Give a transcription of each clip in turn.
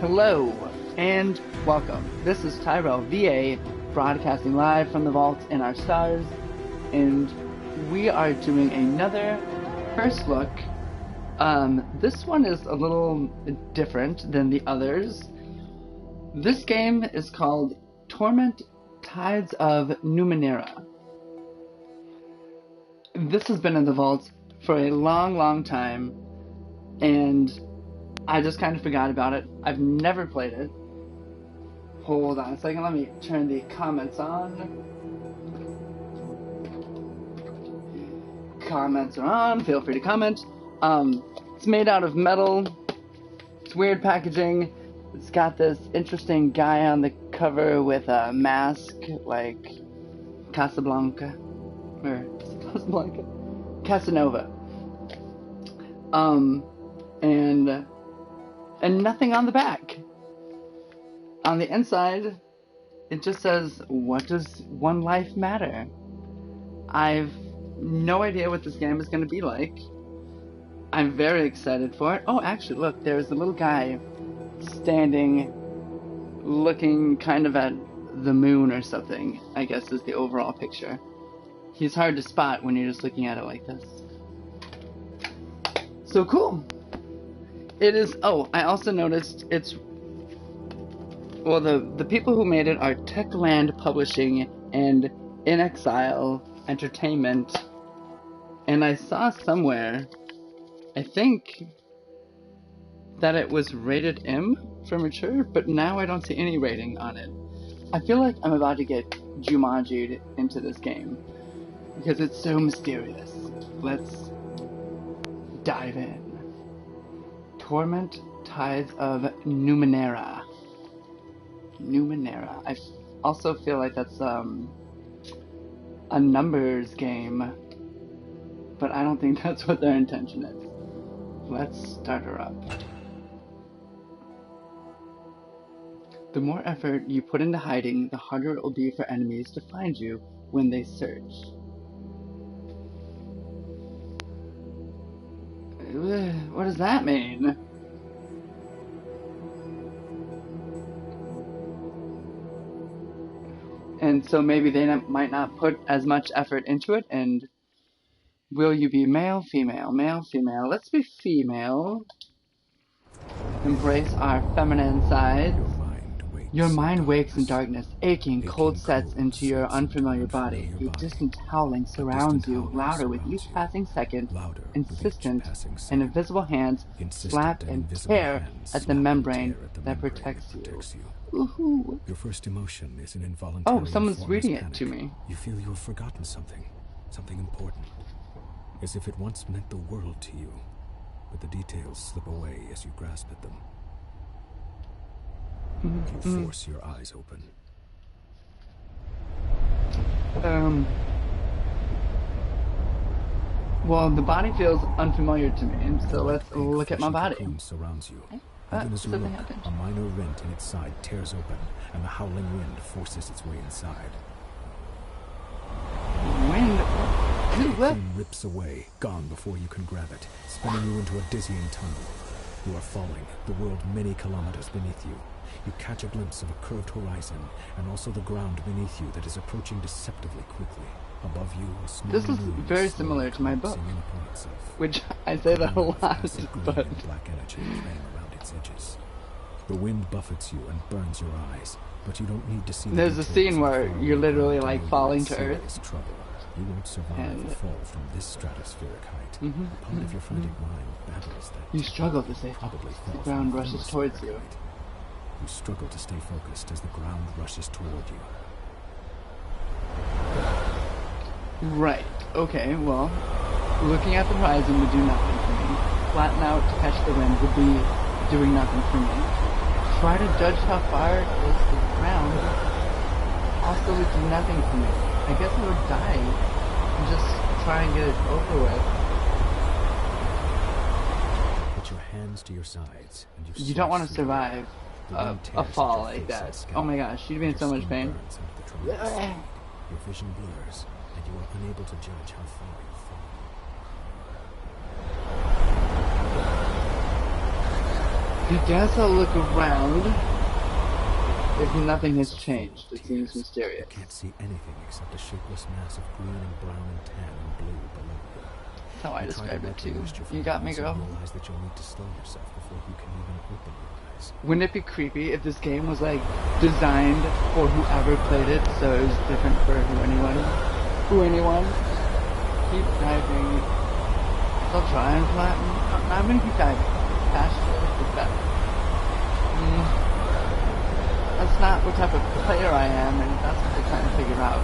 Hello, and welcome. This is Tyrell VA, broadcasting live from the vaults in our stars, and we are doing another first look. This one is a little different than the others. This game is called Torment, Tides of Numenera. This has been in the vaults for a long time, and I just kind of forgot about it. I've never played it. Hold on a second, let me turn the comments on. Comments are on, feel free to comment. It's made out of metal. It's weird packaging. It's got this interesting guy on the cover with a mask, like Casablanca. Or Casablanca? Casanova. And nothing on the back. On the inside, it just says, "What does one life matter?" I've no idea what this game is going to be like. I'm very excited for it. Oh, actually, look, there's a little guy standing, looking kind of at the moon or something, I guess is the overall picture. He's hard to spot when you're just looking at it like this. So cool. It is, oh, I also noticed it's, well, the people who made it are Techland Publishing and In Exile Entertainment. And I saw somewhere, I think, that it was rated M for mature, but now I don't see any rating on it. I feel like I'm about to get Jumanji'd into this game, because it's so mysterious. Let's dive in. Torment, Tides of Numenera. Numenera. I also feel like that's a numbers game, but I don't think that's what their intention is. Let's start her up. The more effort you put into hiding, the harder it will be for enemies to find you when they search. What does that mean? And so maybe they might not put as much effort into it, and will you be male, female, male, female? Let's be female. Embrace our feminine side. Your mind wakes in darkness, aching, cold sets into your unfamiliar body. A distant howling surrounds you, louder with each passing second, insistent, and invisible hands slap and tear at the membrane that protects you. Woohoo! Your first emotion is an involuntary. Oh, someone's reading it to me. You feel you have forgotten something important, as if it once meant the world to you, but the details slip away as you grasp at them. You force your eyes open. Well, the body feels unfamiliar to me, so let's look at my body. Surrounds you. Even as you look, a minor rent in its side tears open, and the howling wind forces its way inside. Wind? It rips away, gone before you can grab it, spinning you into a dizzying tumble. You are falling, the world many kilometers beneath you. You catch a glimpse of a curved horizon, and also the ground beneath you that is approaching deceptively quickly. Above you, a small this is very similar to my book, which I say that a lot, but... black energy playing around its edges. The wind buffets you and burns your eyes, but you don't need to see. There's a scene where you're literally like falling to earth. Trouble. You won't survive the fall from this stratospheric height. A part of your frantic mind battles that. You struggle to stay focused. The ground rushes towards you. You struggle to stay focused as the ground rushes toward you. Right. Okay, well, looking at the horizon would do nothing for me. Flatten out to catch the wind would be doing nothing for me. Try to judge how far it is to the ground also would do nothing for me. I guess I would die and just try and get it over with. Put your hands to your sides and you don't want to survive a fall like that. Oh my gosh, you'd be in so much pain. Your vision blurs, and you are unable to judge how far you've fallen. I guess I'll look around. If nothing has changed, it seems mysterious. You can't see anything except a shapeless mass of green and brown and tan and blue below you. That's how I described it too. You got me, girl. Realize that you'll need to slow yourself before you can even open your eyes. Wouldn't it be creepy if this game was like designed for whoever played it, so it was different for anyone? Keep diving. I'll try and flatten. I'm gonna keep diving. Faster is better. That's not what type of player I am, and that's what they're trying to figure out.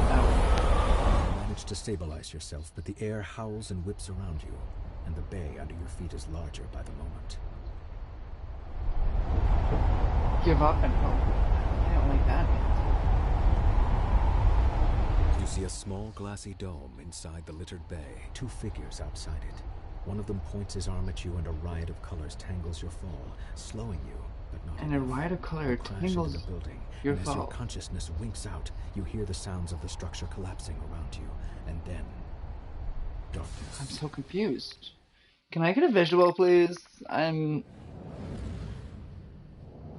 You manage to stabilize yourself, but the air howls and whips around you, and the bay under your feet is larger by the moment. Give up and hope. I don't like that answer. You see a small glassy dome inside the littered bay, 2 figures outside it. One of them points his arm at you, and a riot of colors tangles your fall, slowing you. But not and enough. A riot of color tangles the building, your and fall. As your consciousness winks out, you hear the sounds of the structure collapsing around you, and then darkness. I'm so confused. Can I get a visual, please? I'm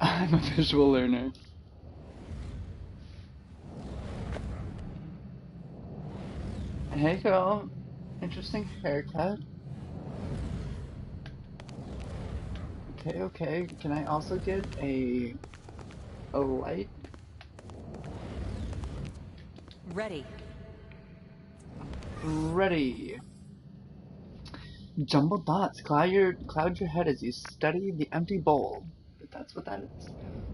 a visual learner. Hey girl, interesting haircut. Okay. Can I also get a light? Ready. Jumbled thoughts cloud your head as you study the empty bowl. That's what that is.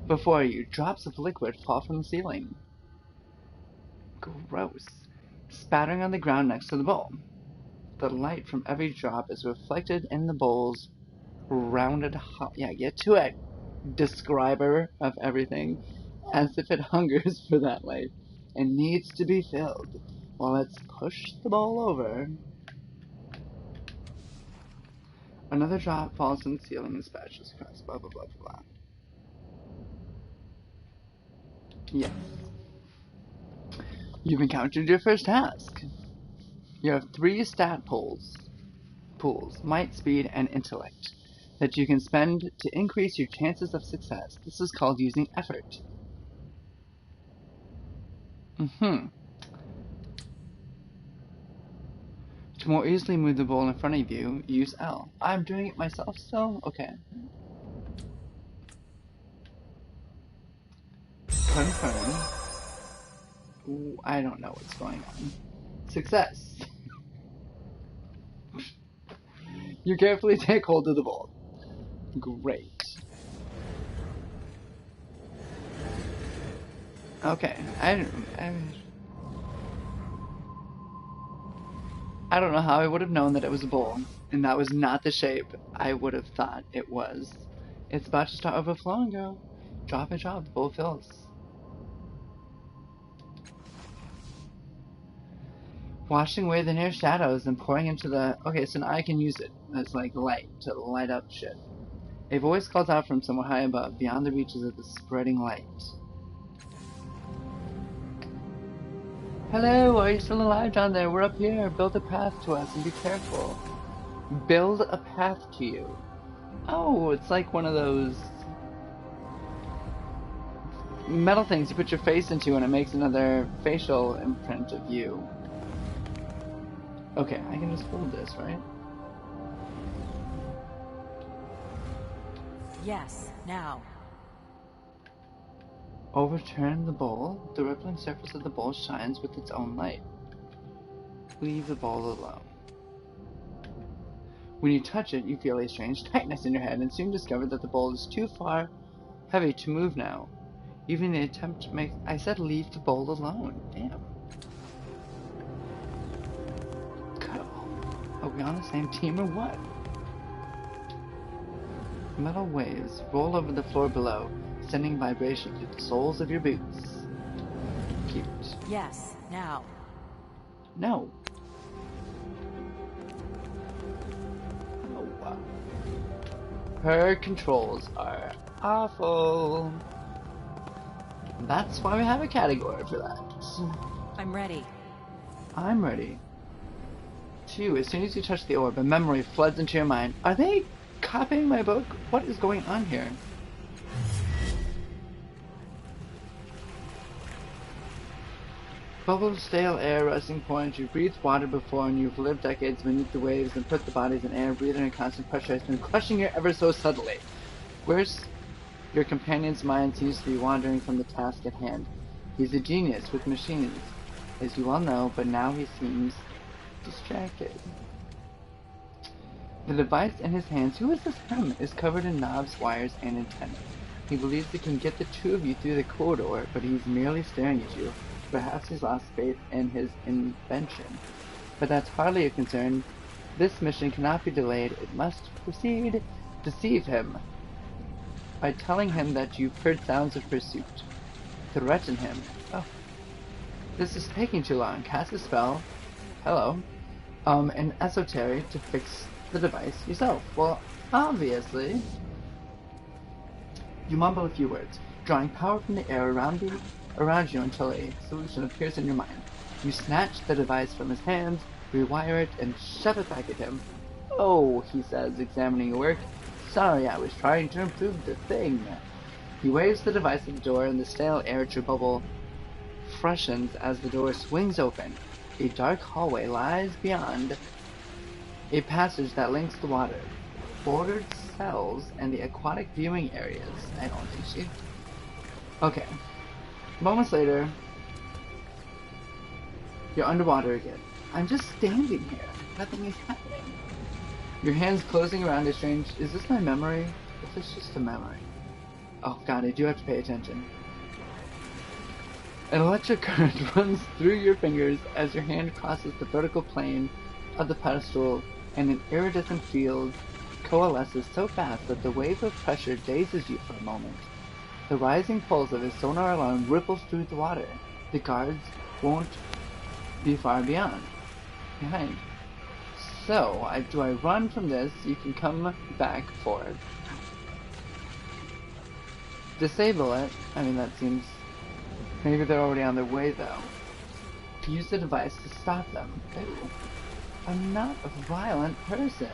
Before you, drops of liquid fall from the ceiling. Gross. Spattering on the ground next to the bowl. The light from every drop is reflected in the bowl's rounded get to it, describer of everything, as if it hungers for that light and needs to be filled. Well, let's push the bowl over. Another drop falls from the ceiling and splashes across, blah blah blah blah. Yes. You've encountered your first task. You have 3 stat pools, might, speed, and intellect, that you can spend to increase your chances of success. This is called using effort. To more easily move the bowl in front of you, use L. I'm doing it myself still? Okay. Confirm. Ooh, I don't know what's going on. Success. You carefully take hold of the bowl. Great. Okay, I don't know how I would have known that it was a bowl, and that was not the shape I would have thought it was. It's about to start overflowing, girl. Drop and drop, the bowl fills. Washing away the near shadows and pouring into the... Okay, so now I can use it as like light to light up shit. A voice calls out from somewhere high above, beyond the reaches of the spreading light. Hello, are you still alive down there? We're up here. Build a path to us and be careful. Build a path to you. Oh, it's like one of those metal things you put your face into and it makes another facial imprint of you. Okay, I can just hold this, right? Yes, now. Overturn the bowl. The rippling surface of the bowl shines with its own light. Leave the bowl alone. When you touch it, you feel a strange tightness in your head and soon discover that the bowl is too far heavy to move now. Even the attempt to make... I said leave the bowl alone. Damn. Are we on the same team or what? Metal waves roll over the floor below, sending vibration through the soles of your boots. Cute. Yes, now. No. Oh. Her controls are awful. That's why we have a category for that. I'm ready. I'm ready. 2. As soon as you touch the orb, a memory floods into your mind. Are they copying my book? What is going on here? Bubbled stale air, rusting point. You've breathed water before, and you've lived decades beneath the waves and put the bodies in air, breathing in constant pressure has been crushing you ever so subtly. Where's your companion's mind seems to be wandering from the task at hand. He's a genius with machines, as you all know, but now he seems distracted. The device in his hands, who is this him, is covered in knobs, wires, and antennae. He believes it can get the two of you through the corridor, but he's merely staring at you. Perhaps he's lost faith in his invention. But that's hardly a concern. This mission cannot be delayed. It must proceed. Deceive him by telling him that you've heard sounds of pursuit. Threaten him. Oh. This is taking too long. Cast a spell. Hello. An esoteric to fix the device yourself. Well, obviously. You mumble a few words, drawing power from the air around you until a solution appears in your mind. You snatch the device from his hands, rewire it, and shove it back at him. Oh, he says, examining your work. Sorry, I was trying to improve the thing. He waves the device at the door, and the stale air to bubble freshens as the door swings open. A dark hallway lies beyond, a passage that links the water, bordered cells, and the aquatic viewing areas. I don't think she... Okay. Moments later, you're underwater again. I'm just standing here. Nothing is happening. Your hands closing around a strange... Is this my memory? Is this just a memory? Oh god, I do have to pay attention. An electric current runs through your fingers as your hand crosses the vertical plane of the pedestal, and an iridescent field coalesces so fast that the wave of pressure dazes you for a moment. The rising pulse of his sonar alarm ripples through the water. The guards won't be far behind. So, do I run from this? You can come back for it. Disable it. I mean, that seems... Maybe they're already on their way, though. Use the device to stop them. Ew. I'm not a violent person.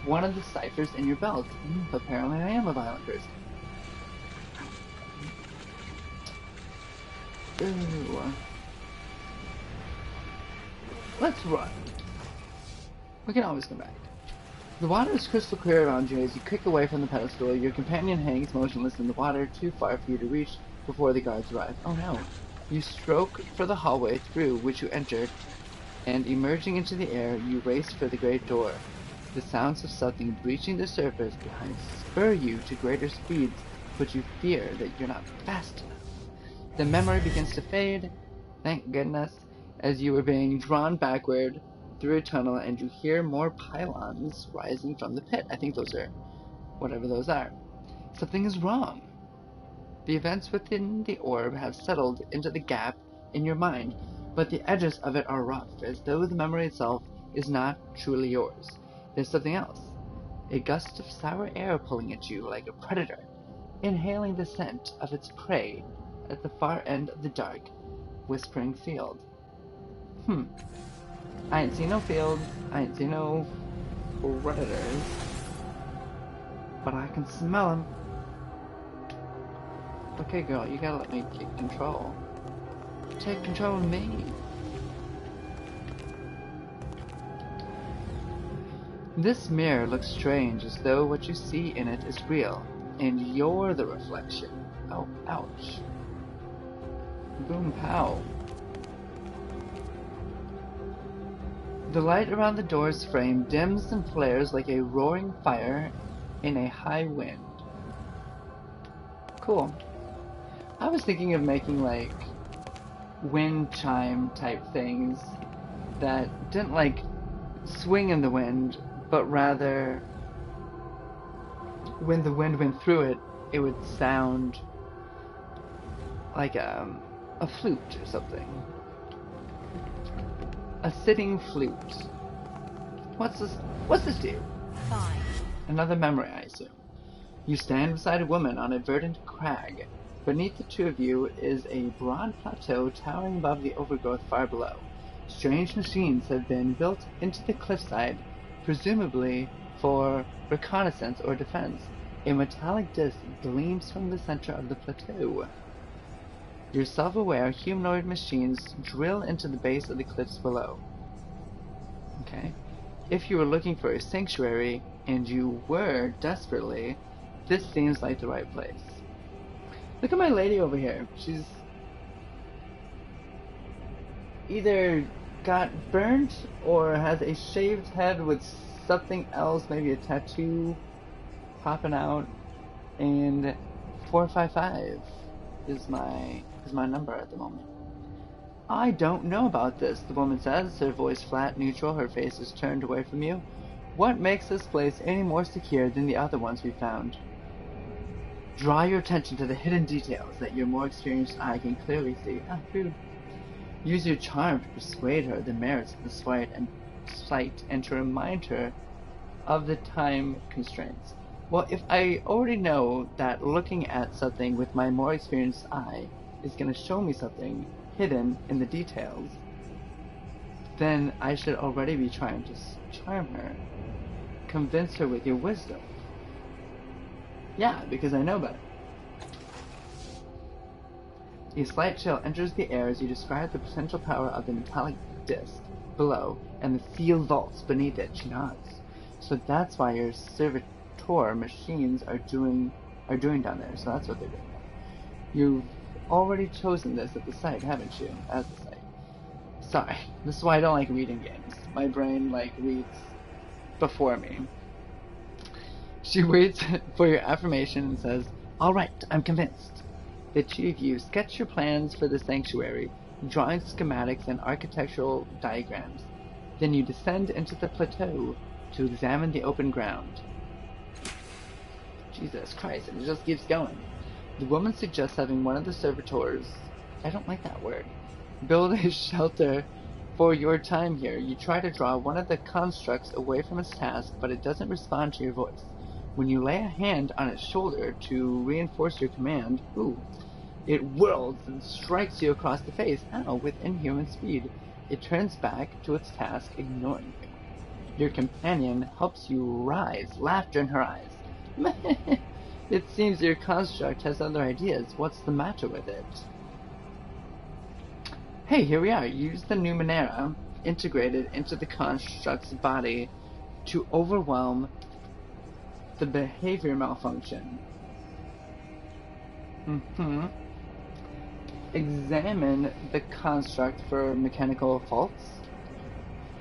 One of the ciphers in your belt. Apparently I am a violent person. Ooh. Let's run. We can always come back. The water is crystal clear around you as you kick away from the pedestal. Your companion hangs motionless in the water, too far for you to reach before the guards arrive. Oh no. You stroke for the hallway through which you entered, and emerging into the air, you race for the great door. The sounds of something breaching the surface behind spur you to greater speeds, but you fear that you're not fast enough. The memory begins to fade, thank goodness, as you are being drawn backward through a tunnel, and you hear more pylons rising from the pit. I think those are whatever those are. Something is wrong. The events within the orb have settled into the gap in your mind, but the edges of it are rough, as though the memory itself is not truly yours. There's something else. A gust of sour air pulling at you like a predator, inhaling the scent of its prey at the far end of the dark, whispering field. I ain't seen no fields, I ain't seen no predators, but I can smell them. Okay, girl, you gotta let me take control. Take control of me. This mirror looks strange, as though what you see in it is real, and you're the reflection. Oh, ouch. Boom pow. The light around the door's frame dims and flares like a roaring fire in a high wind. Cool. I was thinking of making, like, wind chime type things that didn't, like, swing in the wind, but rather, when the wind went through it, it would sound like a flute or something. A sitting flute. What's this do? Fine. Another memory, I assume. You stand beside a woman on a verdant crag. Beneath the two of you is a broad plateau towering above the overgrowth far below. Strange machines have been built into the cliffside, presumably for reconnaissance or defense. A metallic disc gleams from the center of the plateau. Your self-aware humanoid machines drill into the base of the cliffs below. Okay. If you were looking for a sanctuary, and you were desperately, this seems like the right place. Look at my lady over here. She's either got burnt or has a shaved head with something else, maybe a tattoo popping out. And 455 is my number at the moment. I don't know about this, the woman says, her voice flat, neutral, her face is turned away from you. What makes this place any more secure than the other ones we found? Draw your attention to the hidden details that your more experienced eye can clearly see. Ah, rude. Use your charm to persuade her the merits of the sight and to remind her of the time constraints. Well, if I already know that looking at something with my more experienced eye is going to show me something hidden in the details, then I should already be trying to charm her. Convince her with your wisdom. Yeah, because I know better. A slight chill enters the air as you describe the potential power of the metallic disc below and the sealed vaults beneath it. She nods. So that's why your servitor machines are doing down there. So that's what they're doing. You've already chosen this at the site, haven't you? As the site. Sorry, this is why I don't like reading games. My brain reads before me. She waits for your affirmation and says, "Alright, I'm convinced." The two of you sketch your plans for the sanctuary, drawing schematics and architectural diagrams. Then you descend into the plateau to examine the open ground. Jesus Christ, it just keeps going. The woman suggests having one of the servitors, I don't like that word, build a shelter for your time here. You try to draw one of the constructs away from its task, but it doesn't respond to your voice. When you lay a hand on its shoulder to reinforce your command, it whirls and strikes you across the face. With inhuman speed. It turns back to its task, ignoring you. Your companion helps you rise, laughter in her eyes. It seems your construct has other ideas. What's the matter with it? Hey, here we are. Use the Numenera integrated into the construct's body to overwhelm the behavior malfunction. Examine the construct for mechanical faults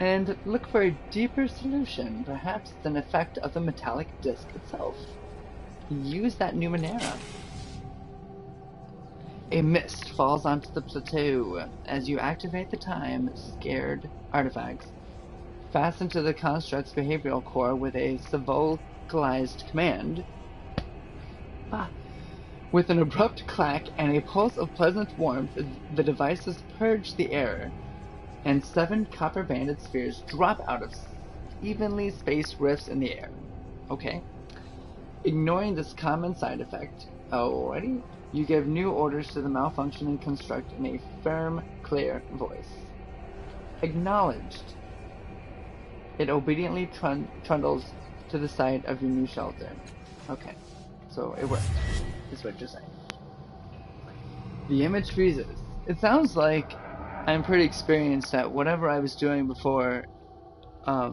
and look for a deeper solution, perhaps an effect of the metallic disc itself. Use that Numenera. A mist falls onto the plateau as you activate the time-scared artifacts fastened to the construct's behavioral core with a vocalized command. With an abrupt clack and a pulse of pleasant warmth, the devices purge the air, and 7 copper-banded spheres drop out of evenly spaced rifts in the air. Okay. Ignoring this common side effect, alrighty, you give new orders to the malfunctioning construct in a firm, clear voice. Acknowledged. It obediently trundles to the side of your new shelter. Okay, so it worked, is what you're saying. The image freezes. It sounds like I'm pretty experienced at whatever I was doing before. I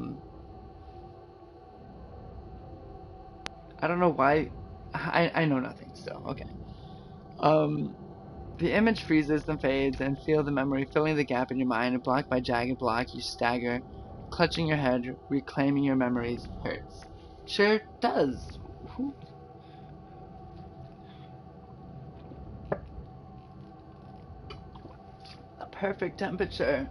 don't know why. I know nothing still. Okay. The image freezes and fades, and feel the memory filling the gap in your mind, and block by jagged block, you stagger, clutching your head, reclaiming your memories hurts. Sure does. A perfect temperature.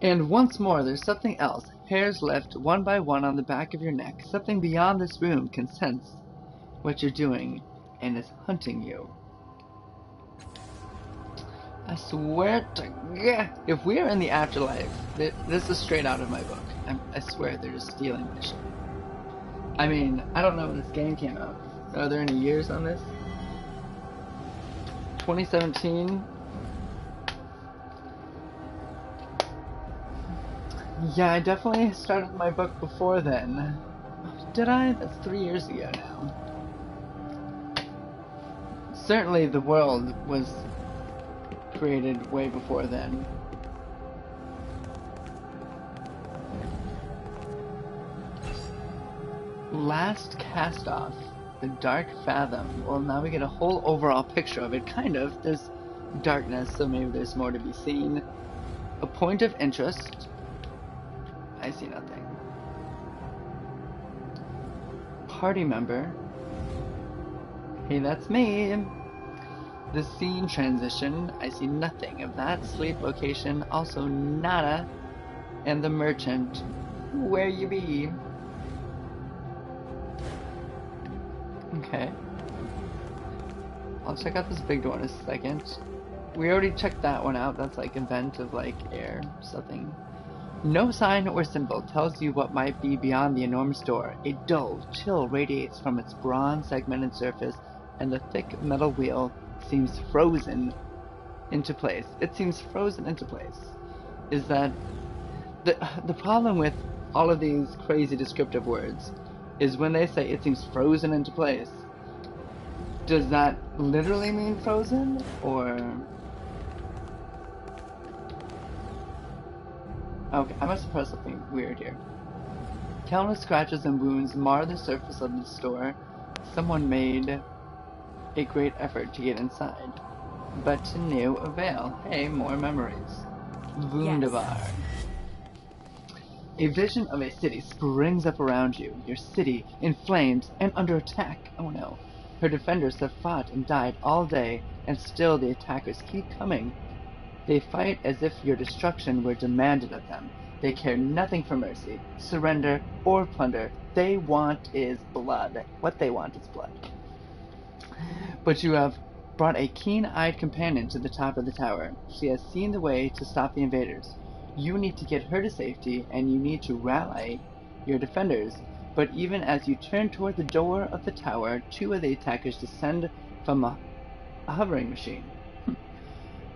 And once more, there's something else. Hairs lift one by one on the back of your neck. Something beyond this room can sense what you're doing and is hunting you. I swear to God, if we are in the afterlife, this is straight out of my book. I swear they're just stealing my shit. I mean, I don't know when this game came out. Are there any years on this? 2017? Yeah, I definitely started my book before then. Did I? That's 3 years ago now. Certainly the world was created way before then. Last cast off, the Dark Fathom. Well, now we get a whole overall picture of it, kind of. There's darkness, so maybe there's more to be seen. A point of interest. I see nothing. Party member. Hey, that's me. The scene transition. I see nothing of that. Sleep location. Also nada. And the merchant. Where you be? Okay. I'll check out this big door in a second. We already checked that one out. That's like a vent of like air, something. No sign or symbol tells you what might be beyond the enormous door. A dull chill radiates from its bronze segmented surface, and the thick metal wheel seems frozen into place. It seems frozen into place. Is that the problem with all of these crazy descriptive words is when they say it seems frozen into place. Does that literally mean frozen, or... Okay, I must have pressed something weird here. Countless scratches and wounds mar the surface of the store. Someone made a great effort to get inside, but to no avail. Hey, more memories. Wunderbar. Yes. A vision of a city springs up around you. Your city in flames and under attack. Oh no. Her defenders have fought and died all day, and still the attackers keep coming. They fight as if your destruction were demanded of them. They care nothing for mercy, surrender, or plunder. They want is blood. What they want is blood. But you have brought a keen-eyed companion to the top of the tower. She has seen the way to stop the invaders. You need to get her to safety, and you need to rally your defenders. But even as you turn toward the door of the tower, two of the attackers descend from a hovering machine.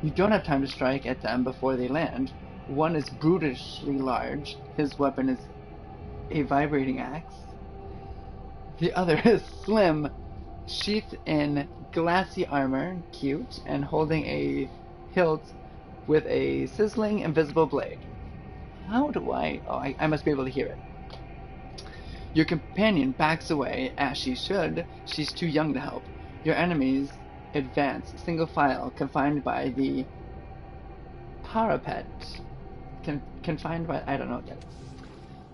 You don't have time to strike at them before they land. One is brutishly large. His weapon is a vibrating axe. The other is slim, sheathed in glassy armor, cute, and holding a hilt with a sizzling invisible blade. How do I... Oh, I must be able to hear it. Your companion backs away, as she should. She's too young to help. Your enemies advance, single file, confined by the parapet. Confined by... I don't know what that is.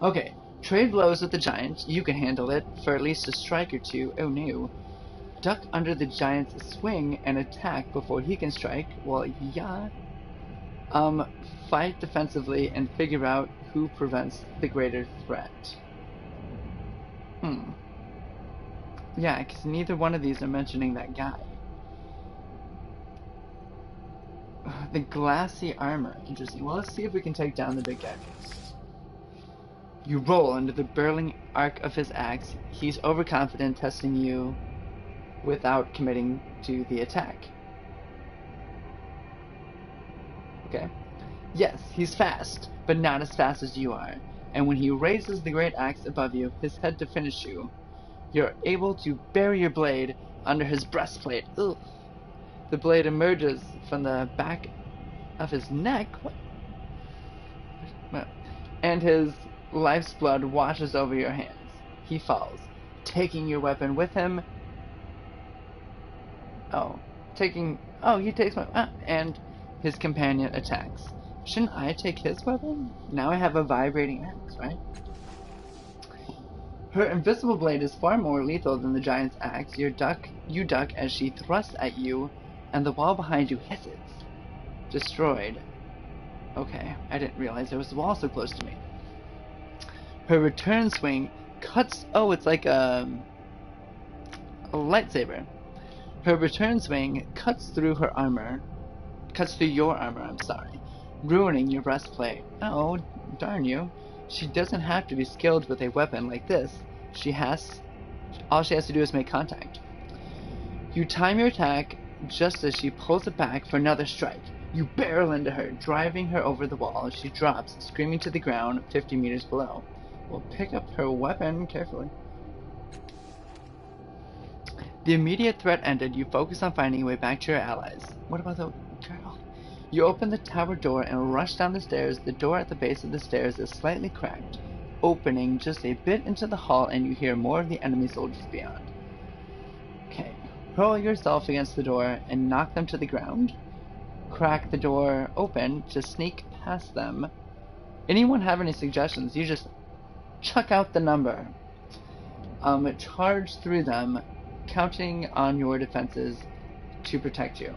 Okay, trade blows with the giant. You can handle it for at least a strike or two. Oh no. Duck under the giant's swing and attack before he can strike. Well, yeah. Fight defensively and figure out who prevents the greater threat. Yeah, because neither one of these are mentioning that guy. The glassy armor. Interesting. Well, let's see if we can take down the big guy first. You roll under the burling arc of his axe. He's overconfident, testing you without committing to the attack. Okay. Yes, he's fast, but not as fast as you are. And when he raises the great axe above you, his head to finish you, you're able to bury your blade under his breastplate. Ugh. The blade emerges from the back of his neck. What? And his life's blood washes over your hands. He falls, taking your weapon with him. He takes my... and his companion attacks. Shouldn't I take his weapon? Now I have a vibrating axe, right? Her invisible blade is far more lethal than the giant's axe. You duck as she thrusts at you, and the wall behind you hisses. Destroyed. Okay, I didn't realize there was a wall so close to me. Her return swing cuts... Oh, it's like a lightsaber. Her return swing cuts through your armor, ruining your breastplate. Oh, darn you. She doesn't have to be skilled with a weapon like this. All she has to do is make contact. You time your attack just as she pulls it back for another strike. You barrel into her, driving her over the wall. She drops, screaming to the ground 50 meters below. We'll pick up her weapon carefully. The immediate threat ended. You focus on finding a way back to your allies. What about the girl? You open the tower door and rush down the stairs. The door at the base of the stairs is slightly cracked, opening just a bit into the hall, and you hear more of the enemy soldiers beyond. Okay. Hurl yourself against the door and knock them to the ground. Crack the door open to sneak past them. Anyone have any suggestions? You just chuck out the number. Charge through them, counting on your defenses to protect you.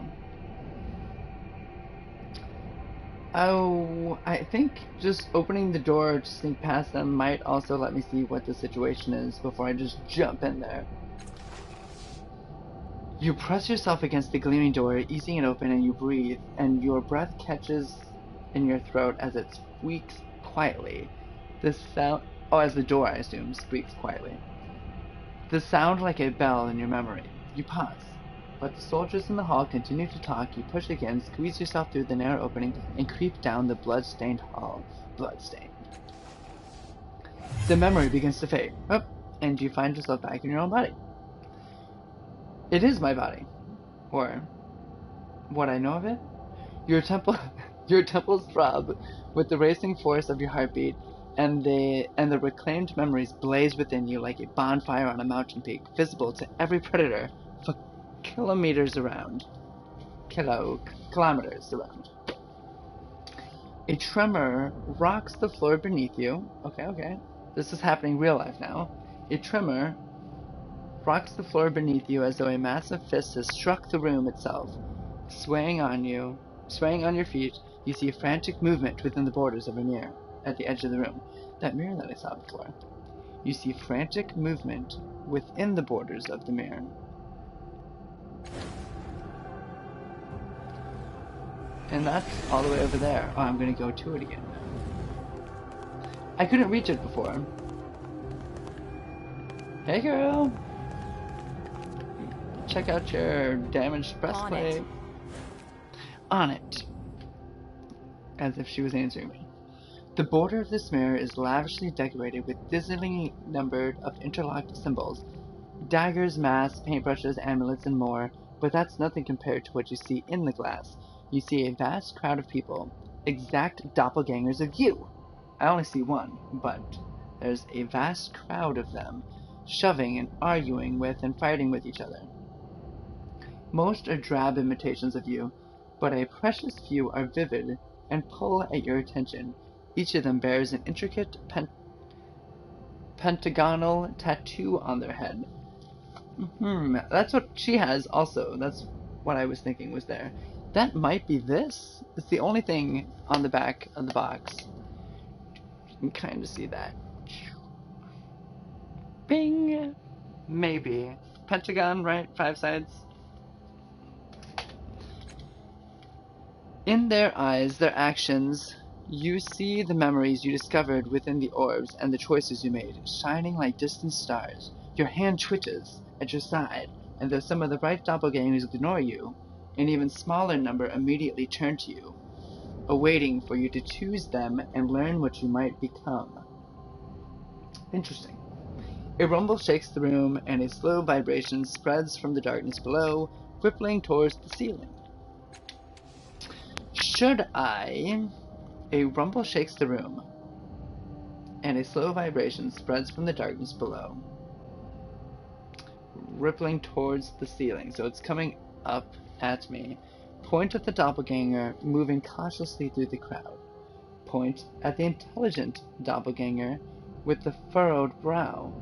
Oh, I think just opening the door to sneak past them might also let me see what the situation is before I just jump in there. You press yourself against the gleaming door, easing it open, and you breathe, and your breath catches in your throat as it squeaks quietly. As the door, I assume, squeaks quietly. The sound like a bell in your memory. You pause. But the soldiers in the hall continue to talk. You push again, squeeze yourself through the narrow opening, and creep down the blood-stained hall. Bloodstained. The memory begins to fade. And you find yourself back in your own body. It is my body. Or what I know of it. Your temples throb with the racing force of your heartbeat, and the reclaimed memories blaze within you like a bonfire on a mountain peak, visible to every predator for kilometers around. Kilometers around. A tremor rocks the floor beneath you. Okay. This is happening real life now. A tremor rocks the floor beneath you as though a massive fist has struck the room itself. Swaying on your feet, you see a frantic movement within the borders of a mirror at the edge of the room. That mirror that I saw before. You see frantic movement within the borders of the mirror. And that's all the way over there. Oh, I'm gonna go to it again. I couldn't reach it before. Hey girl! Check out your damaged breastplate. On it. As if she was answering me. The border of this mirror is lavishly decorated with dizzyingly numbered of interlocked symbols. Daggers, masks, paintbrushes, amulets, and more. But that's nothing compared to what you see in the glass. You see a vast crowd of people. Exact doppelgangers of you. I only see one, but there's a vast crowd of them, shoving and arguing with and fighting with each other. Most are drab imitations of you, but a precious few are vivid and pull at your attention. Each of them bears an intricate pentagonal tattoo on their head. That's what she has also. That's what I was thinking was there. That might be this. It's the only thing on the back of the box. You can kind of see that. Bing! Maybe. Pentagon, right? 5 sides. In their eyes, their actions, you see the memories you discovered within the orbs and the choices you made, shining like distant stars. Your hand twitches at your side, and though some of the bright doppelgangers ignore you, an even smaller number immediately turn to you, awaiting for you to choose them and learn what you might become. Interesting. A rumble shakes the room, and a slow vibration spreads from the darkness below, rippling towards the ceiling. A rumble shakes the room, and a slow vibration spreads from the darkness below, rippling towards the ceiling. So it's coming up at me. Point at the doppelganger, moving cautiously through the crowd. Point at the intelligent doppelganger with the furrowed brow.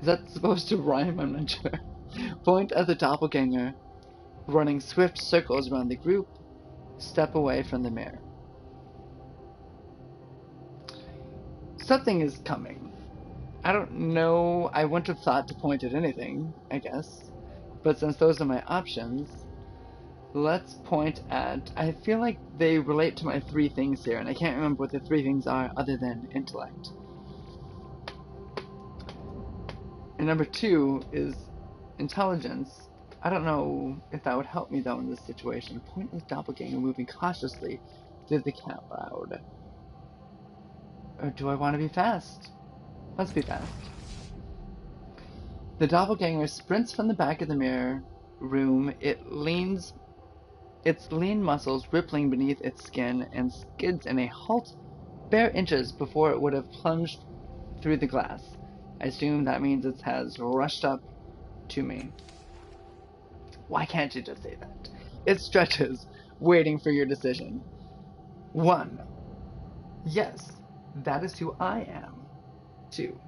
Is that supposed to rhyme? I'm not sure. Point at the doppelganger, running swift circles around the group. Step away from the mirror. Something is coming. I don't know. I wouldn't have thought to point at anything, I guess. But since those are my options, let's point at... I feel like they relate to my 3 things here, and I can't remember what the 3 things are other than intellect. And number 2 is intelligence. I don't know if that would help me though in this situation. Pointless doppelganger moving cautiously through the crowd. Or do I want to be fast? Let's be fast. The doppelganger sprints from the back of the mirror room. Its lean muscles rippling beneath its skin, and skids in a halt bare inches before it would have plunged through the glass. I assume that means it has rushed up to me. Why can't you just say that? It stretches, waiting for your decision. 1. Yes, that is who I am. 2.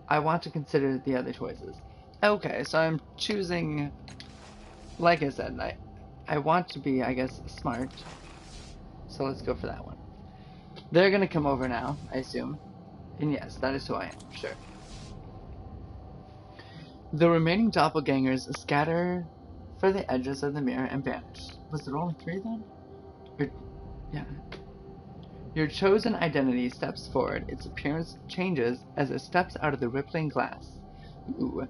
I want to consider the other choices. Okay, so I'm choosing, like I said, I want to be, I guess, smart. So let's go for that one. They're gonna come over now, I assume. And yes, that is who I am, sure. The remaining doppelgangers scatter for the edges of the mirror and vanish. Was there only 3 then? Yeah. Your chosen identity steps forward. Its appearance changes as it steps out of the rippling glass. Ooh.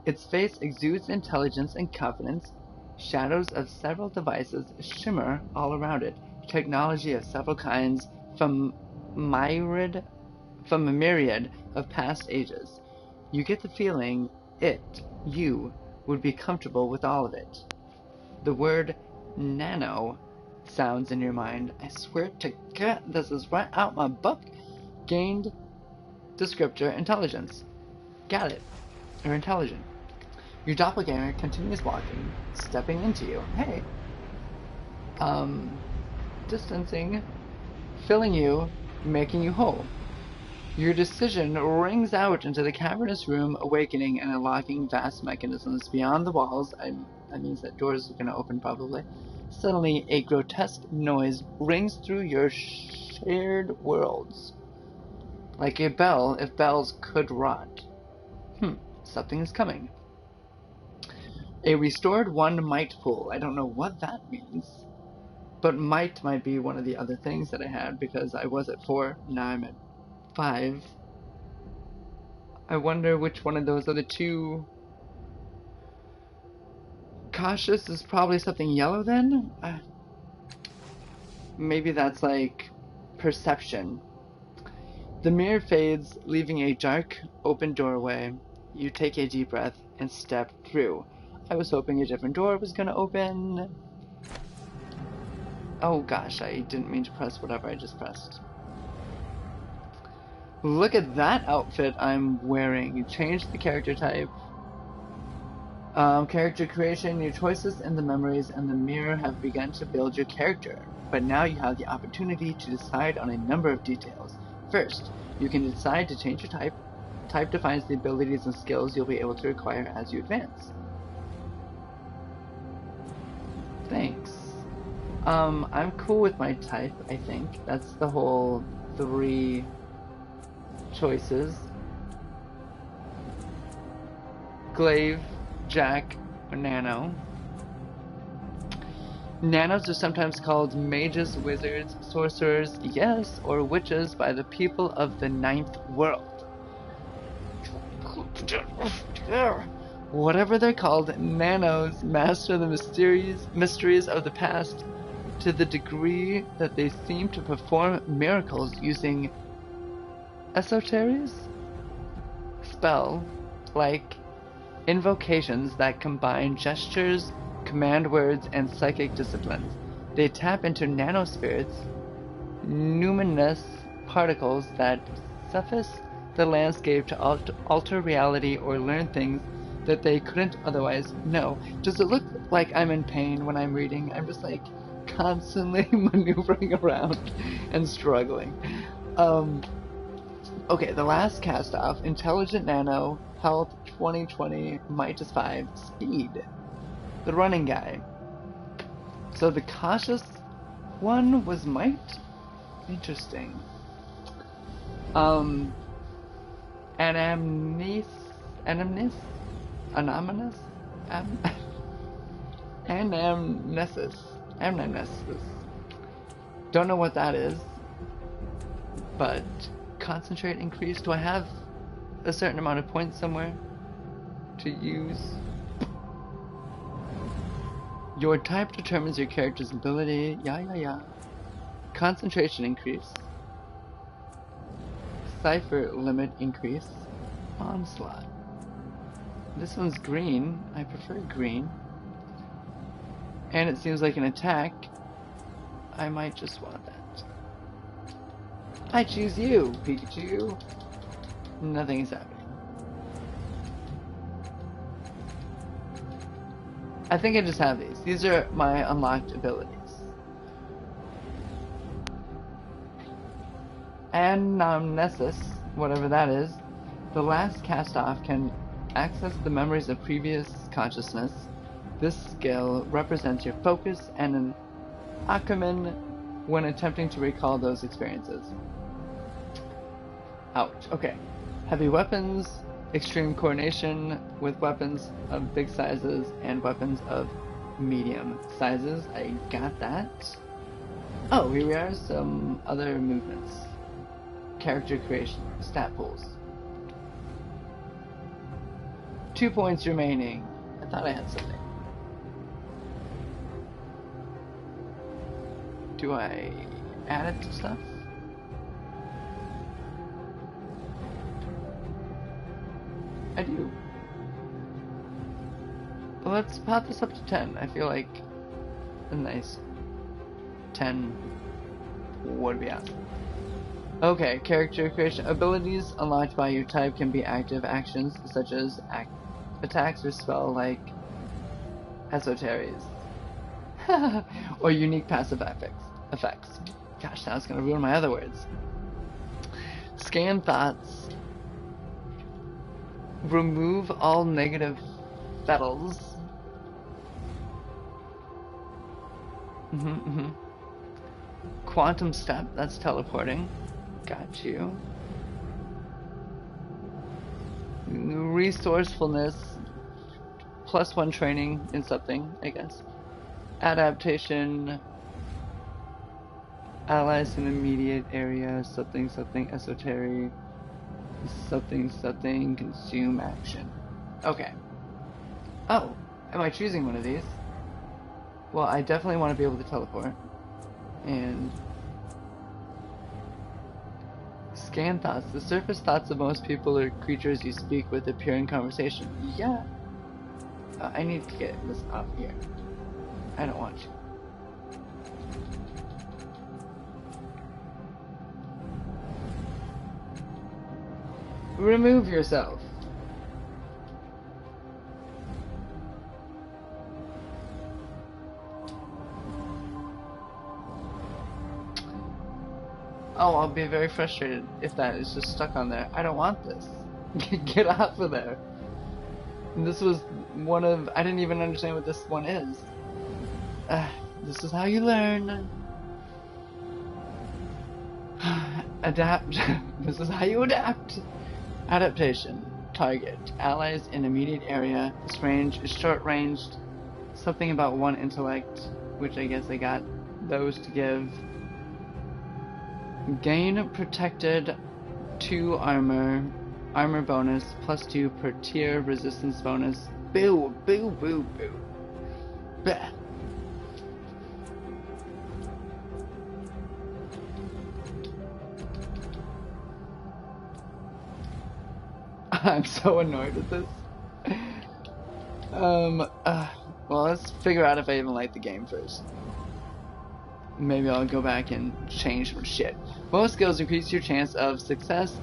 Its face exudes intelligence and confidence. Shadows of several devices shimmer all around it. Technology of several kinds from a myriad of past ages. You get the feeling you, would be comfortable with all of it. The word nano sounds in your mind. I swear to God, this is right out my book. Gained descriptor intelligence. Got it. Or intelligent. Your doppelganger continues walking, stepping into you. Hey. Distancing, filling you, making you whole. Your decision rings out into the cavernous room, awakening and unlocking vast mechanisms beyond the walls. That means that doors are going to open probably. Suddenly, a grotesque noise rings through your shared worlds. Like a bell, if bells could rot. Something is coming. A restored 1 might pool. I don't know what that means. But might be one of the other things that I had, because I was at 4, now I'm at 5. I wonder which one of those are the 2. Cautious is probably something yellow then? Maybe that's like perception. The mirror fades, leaving a dark, open doorway. You take a deep breath and step through. I was hoping a different door was gonna open. Oh gosh, I didn't mean to press whatever I just pressed. Look at that outfit I'm wearing. Change the character type. Character creation. Your choices and the memories and the mirror have begun to build your character. But now you have the opportunity to decide on a number of details. First, you can decide to change your type. Type defines the abilities and skills you'll be able to acquire as you advance. Thanks. I'm cool with my type, I think. That's the whole 3 choices. Glaive, Jack, or Nano. Nanos are sometimes called mages, wizards, sorcerers, yes, or witches by the people of the 9th world. Whatever they're called, nanos master the mysteries of the past to the degree that they seem to perform miracles using esoteries? Spell-like invocations that combine gestures, command words, and psychic disciplines. They tap into nanospirits, numinous particles that suffice the landscape to alter reality or learn things that they couldn't otherwise know. Does it look like I'm in pain when I'm reading? I'm just like constantly maneuvering around and struggling. Okay, the last cast off. Intelligent Nano, Health 2020, Might is 5, Speed. The running guy. So the cautious one was Might? Interesting. Anamnesis? Anamnesis. Don't know what that is. But concentrate increase. Do I have a certain amount of points somewhere to use? Your type determines your character's ability. Yeah. Concentration increase. Cipher limit increase. Onslaught. This one's green. I prefer green. And it seems like an attack. I might just want that. I choose you, Pikachu. Nothing is happening. I think I just have these. These are my unlocked abilities. Anamnesis, whatever that is, the last cast-off can access the memories of previous consciousness. This skill represents your focus and an acumen when attempting to recall those experiences. Ouch. Okay. Heavy weapons, extreme coordination with weapons of big sizes and weapons of medium sizes. I got that. Oh, here we are. Some other movements. Character creation. Stat pools. 2 points remaining. I thought I had something. Do I add it to stuff? I do. Well, let's pop this up to 10. I feel like a nice 10 would be awesome. Okay, character creation. Abilities unlocked by your type can be active actions such as attacks or spell like esoteries. Or unique passive effects. Gosh, now it's gonna ruin my other words. Scan thoughts. Remove all negative fettles. Quantum step, that's teleporting. Got you. Resourcefulness. +1 training in something, I guess. Adaptation. Allies in immediate area. Something esoteric. Something consume action. Okay. Oh, am I choosing one of these? Well, I definitely want to be able to teleport. And scan thoughts. The surface thoughts of most people or creatures you speak with appear in conversation. Yeah. I need to get this off here. I don't want you. Remove yourself. Oh, I'll be very frustrated if that is just stuck on there. I don't want this. Get off of there. And this was one of... I didn't even understand what this one is. This is how you learn. Adapt. This is how you adapt. Adaptation. Target. Allies in immediate area. This range is short-ranged. Something about 1 intellect, which I guess I got those to give. Gain protected 2 armor. Armor bonus. +2 per tier. Resistance bonus. Boo, boo, boo, boo. Bah. I'm so annoyed with this. Well, let's figure out if I even like the game first. Maybe I'll go back and change some shit. Most skills increase your chance of success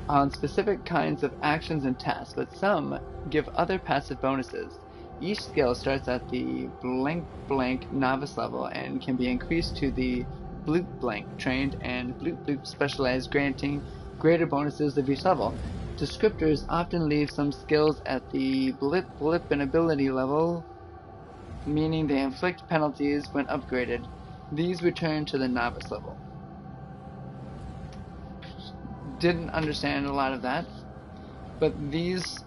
on specific kinds of actions and tasks, but some give other passive bonuses. Each skill starts at the blank blank novice level and can be increased to the bloop blank trained and bloop bloop specialized, granting greater bonuses of each level. Descriptors often leave some skills at the blip blip and ability level, meaning they inflict penalties when upgraded. These return to the novice level. Didn't understand a lot of that, but these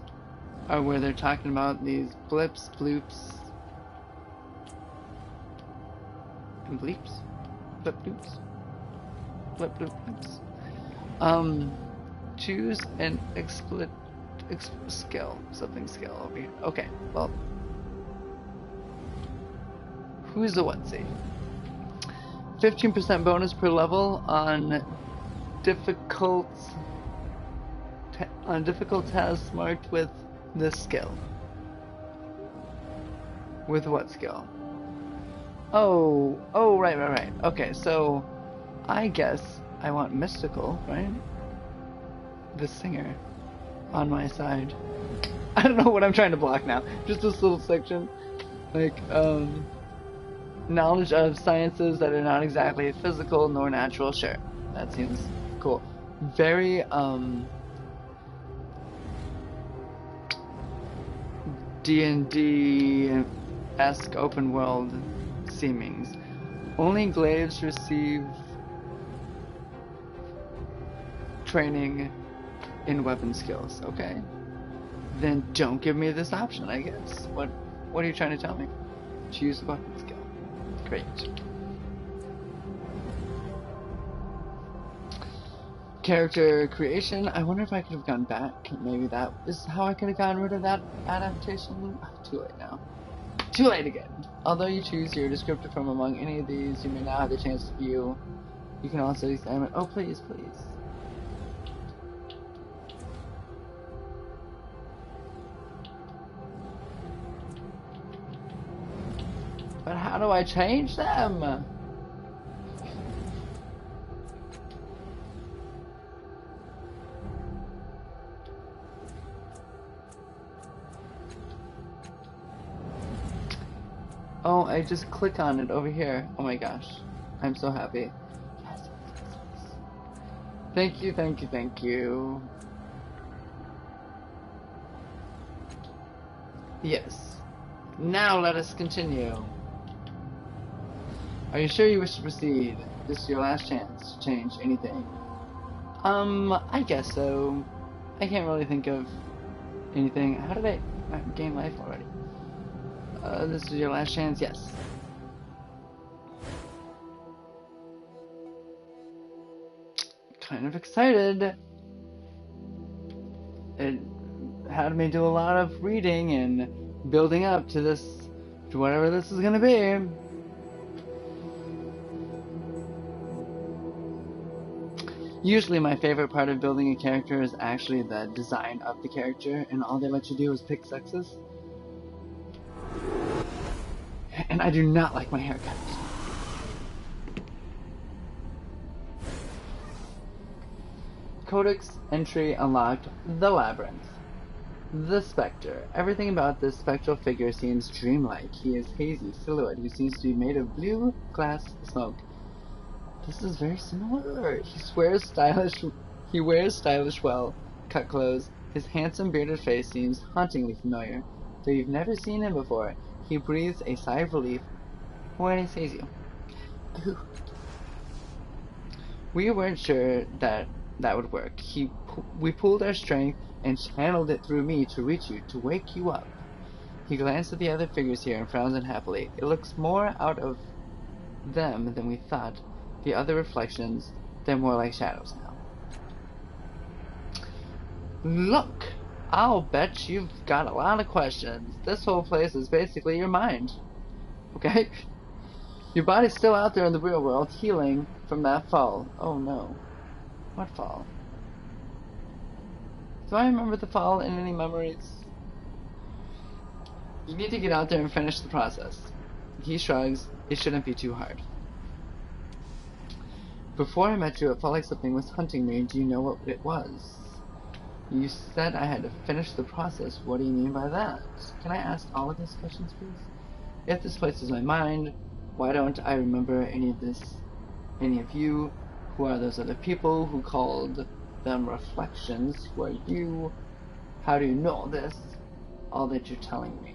are where they're talking about these blips, bloops, and bleeps, blip bloops, blip bloop bloops. Choose an skill, something skill over here. Okay, well, Who's the whatsy? 15% bonus per level on difficult tasks marked with this skill. With what skill? Oh, right. Okay, so I guess I want mystical, right? The singer on my side. I don't know what I'm trying to block now. Just this little section. Like, knowledge of sciences that are not exactly physical nor natural. Sure, that seems cool. Very, D&D-esque open world seemings. Only glaives receive training in weapon skills. Okay, then don't give me this option, I guess. What are you trying to tell me? Choose the weapon skill. Great. Character creation. I wonder if I could have gone back. Maybe that is how I could have gotten rid of that adaptation. Oh, too late now. Too late again. Although you choose your descriptor from among any of these, you may now have the chance to view. You can also examine. Oh, please. But how do I change them? Oh, I just click on it over here. Oh my gosh. I'm so happy. Yes. Thank you. Yes. Now let us continue. Are you sure you wish to proceed? This is your last chance to change anything. I guess so. I can't really think of anything. How did I gain life already? This is your last chance, yes. Kind of excited. It had me do a lot of reading and building up to this, to whatever this is gonna be. Usually my favorite part of building a character is actually the design of the character, and all they let you do is pick sexes. And I do not like my haircut. Codex entry unlocked. The Labyrinth. The Spectre. Everything about this spectral figure seems dreamlike. He is hazy silhouette who seems to be made of blue glass smoke. This is very similar. He wears stylish, well-cut clothes. His handsome bearded face seems hauntingly familiar, though you've never seen him before. He breathes a sigh of relief when he sees you. We weren't sure that would work. We pooled our strength and channeled it through me to reach you, to wake you up. He glanced at the other figures here and frowns unhappily. It looks more out of them than we thought. The other reflections, they're more like shadows now. Look! I'll bet you've got a lot of questions. This whole place is basically your mind. Okay? Your body's still out there in the real world, healing from that fall. Oh no. What fall? Do I remember the fall in any memories? You need to get out there and finish the process. He shrugs. It shouldn't be too hard. Before I met you, it felt like something was hunting me. Do you know what it was? You said I had to finish the process. What do you mean by that? Can I ask all of these questions, please? If this places my mind, why don't I remember any of this? Any of you? Who are those other people who called them reflections? Who are you? How do you know this? All that you're telling me.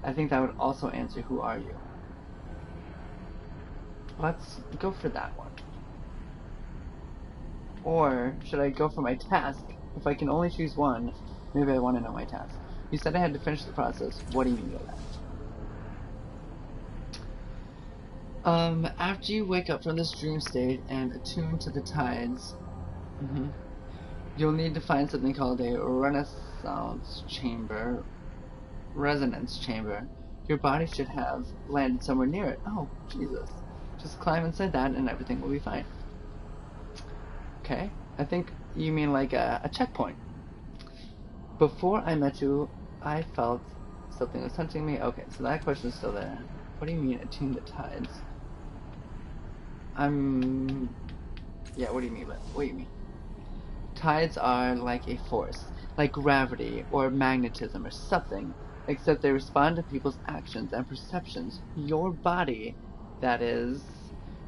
I think that would also answer who are you. Let's go for that one. Or should I go for my task? If I can only choose one, maybe I want to know my task. You said I had to finish the process. What do you mean by that? After you wake up from this dream state and attune to the tides, you'll need to find something called a resonance chamber. your body should have landed somewhere near it. Oh, Jesus. Just climb inside that and everything will be fine. Okay, I think you mean like a checkpoint. Before I met you, I felt something was touching me. Okay, so that question's still there. What do you mean attune the tides? Yeah, what do you mean? What do you mean? Tides are like a force, like gravity or magnetism or something, except they respond to people's actions and perceptions. Your body, that is,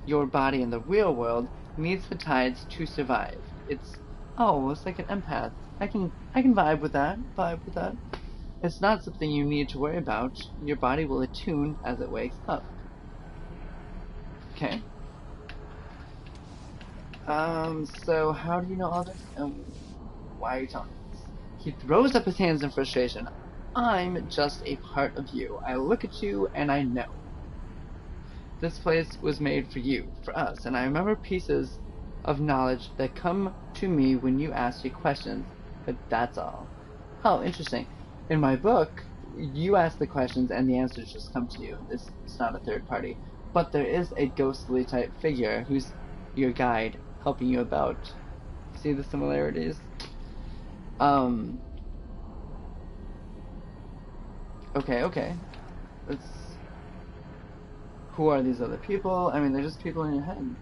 your body in the real world, needs the tides to survive. It's like an empath. I can vibe with that. It's not something you need to worry about. Your body will attune as it wakes up. Okay. So how do you know all this? Why are you telling me this? He throws up his hands in frustration. I'm just a part of you. I look at you and I know. This place was made for you, for us, and I remember pieces of knowledge that come to me when you ask me questions, but that's all. Oh, interesting. In my book, you ask the questions and the answers just come to you. It's not a third party. But there is a ghostly type figure who's your guide, helping you about. See the similarities? Okay. Who are these other people? I mean, they're just people in your head.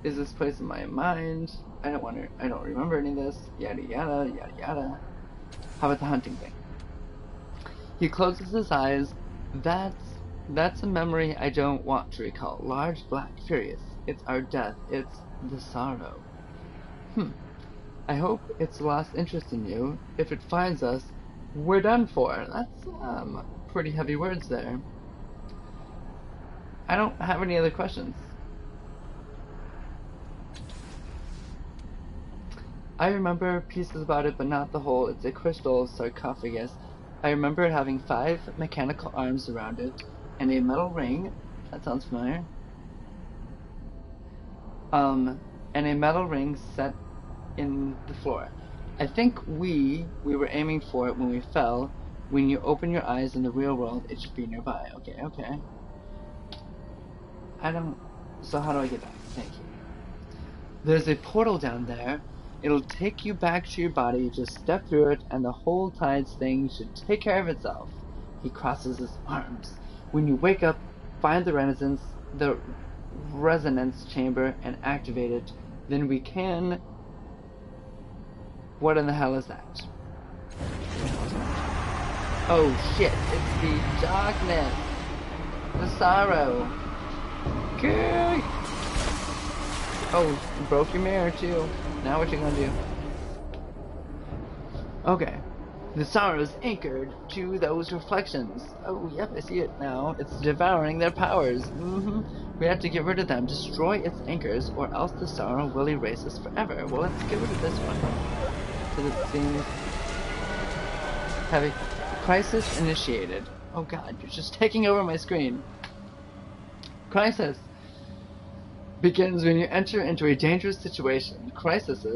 Is this place in my mind? I don't remember any of this. Yada yada, yada yada. How about the hunting thing? He closes his eyes. That's a memory I don't want to recall. Large, black, furious. It's our death. It's the sorrow. I hope it's lost interest in you. If it finds us, we're done for. That's, pretty heavy words there. I don't have any other questions. I remember pieces about it, but not the whole. It's a crystal sarcophagus. I remember it having 5 mechanical arms around it, and a metal ring. That sounds familiar. And a metal ring set in the floor. I think we were aiming for it when we fell. When you open your eyes in the real world, it should be nearby. Okay. So how do I get back? Thank you. There's a portal down there. It'll take you back to your body. Just step through it, and the whole tides thing should take care of itself. He crosses his arms. When you wake up, find the resonance chamber, and activate it. Then we can... What in the hell is that? Oh shit, it's the darkness. The sorrow. Okay. Oh, you broke your mirror too. Now what you gonna do? Okay. The sorrow is anchored to those reflections. Oh, yep, I see it now. It's devouring their powers. We have to get rid of them. Destroy its anchors, or else the sorrow will erase us forever. Well, let's get rid of this one. So it seems heavy. Crisis initiated. Oh god, you're just taking over my screen. Crisis begins when you enter into a dangerous situation. Crises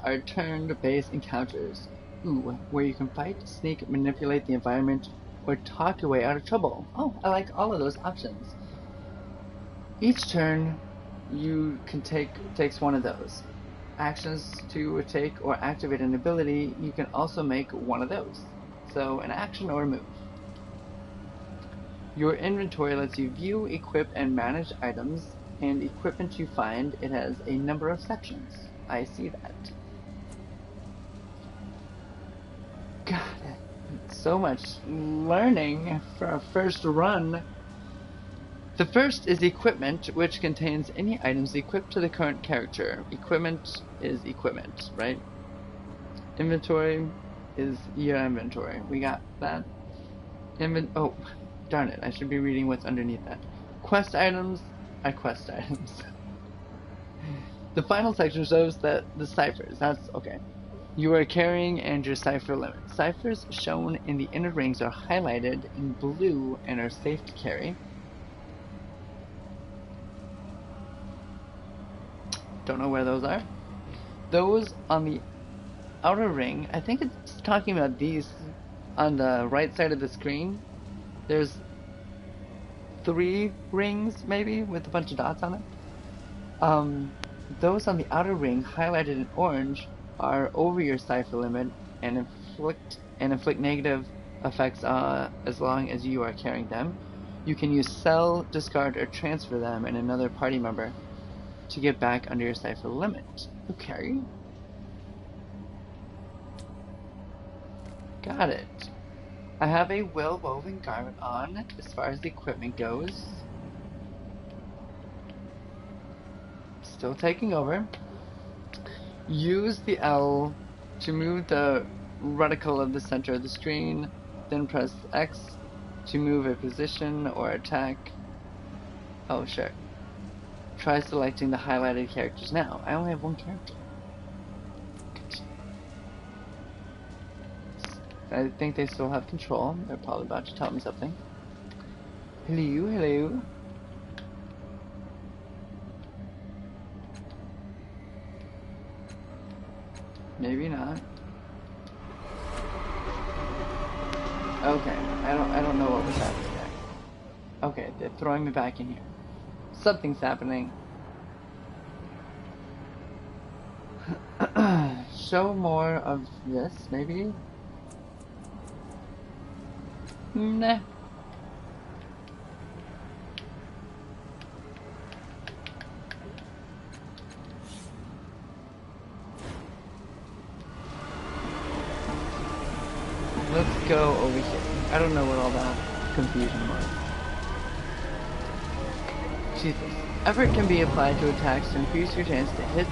are turn-based encounters. Where you can fight, sneak, manipulate the environment, or talk your way out of trouble. Oh, I like all of those options. Each turn you can takes one of those. Actions to take or activate an ability, you can also make one of those. So, an action or a move. Your inventory lets you view, equip, and manage items, and equipment you find. It has a number of sections. I see that. God, so much learning for a first run. The first is equipment, which contains any items equipped to the current character. Equipment is equipment, right? Inventory is your inventory. We got that. Oh, darn it. I should be reading what's underneath that. Quest items are quest items. The final section shows that the ciphers. That's okay. You are carrying and your cipher limit. Ciphers shown in the inner rings are highlighted in blue and are safe to carry. Don't know where those are. Those on the outer ring, I think it's talking about these on the right side of the screen. There's 3 rings, maybe, with a bunch of dots on it. Those on the outer ring, highlighted in orange, are over your cipher limit and inflict negative effects as long as you are carrying them. You can use sell, discard, or transfer them and another party member to get back under your cipher limit. Okay. Got it. I have a well-woven garment on as far as the equipment goes. Still taking over. Use the L to move the reticle of the center of the screen, then press X to move a position or attack. Oh, sure. Try selecting the highlighted characters now. I only have 1 character. I think they still have control. They're probably about to tell me something. Hello, hello. Maybe not. Okay, I don't know what was happening there. Okay, they're throwing me back in here. Something's happening. Show more of this, maybe? Nah. Let's go over here. I don't know what all that confusion was. Jesus. Effort can be applied to attacks to increase your chance to hit.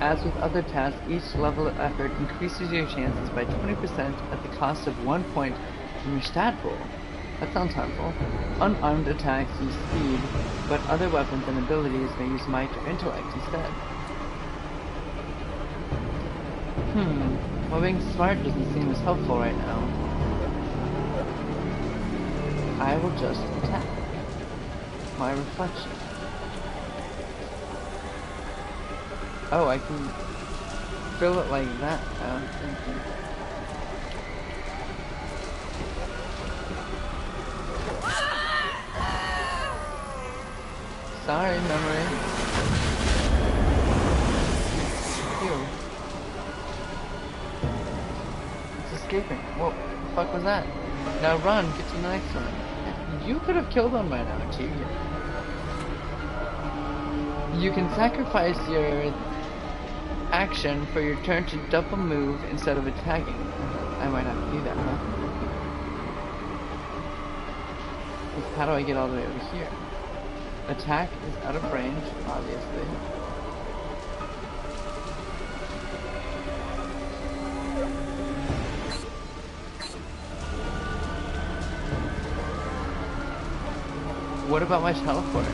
As with other tasks, each level of effort increases your chances by 20% at the cost of 1 point from your stat pool. That sounds harmful. Unarmed attacks use speed, but other weapons and abilities may use might or intellect instead. Well, being smart doesn't seem as helpful right now. I will just attack. My reflection. Oh, I can fill it like that. Oh, thank you. Sorry, memory. Ew. It's escaping. What the fuck was that? Now run, get to the next one. You could have killed one by now, too. You can sacrifice your action for your turn to double move instead of attacking. I might have to do that, huh? How do I get all the way over here? Attack is out of range, obviously. What about my teleport?